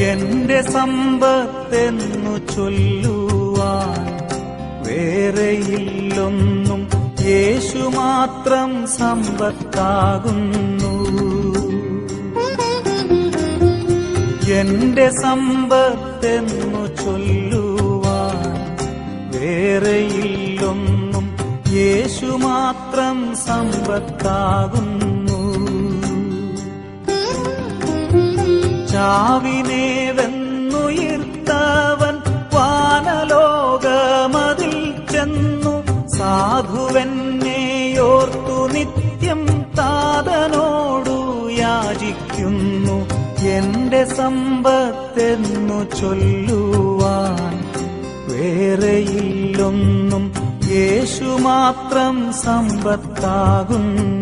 എന്റെ സമ്പത്തെന്നു ചൊല്ലുവാൻ വേറെയില്ലൊന്നും, യേശു മാത്രം സമ്പത്താകുന്നു. എന്റെ സമ്പത്തെന്നു ചൊല്ലുവാൻ വേറെയില്ലൊന്നും, യേശു മാത്രം സമ്പത്താകുന്നു. ചാവിനെ വെന്നുയിർത്തവൻ വാനലോകമതിൽ ചെന്നു, സാധുവെന്നെയോർത്തു നിത്യം താതനോടു യാചിക്കുന്നു. എന്റെ സമ്പത്തെന്നു ചൊല്ലുവാൻ വേറെയില്ലൊന്നും, യേശു മാത്രം സമ്പത്താകുന്നു.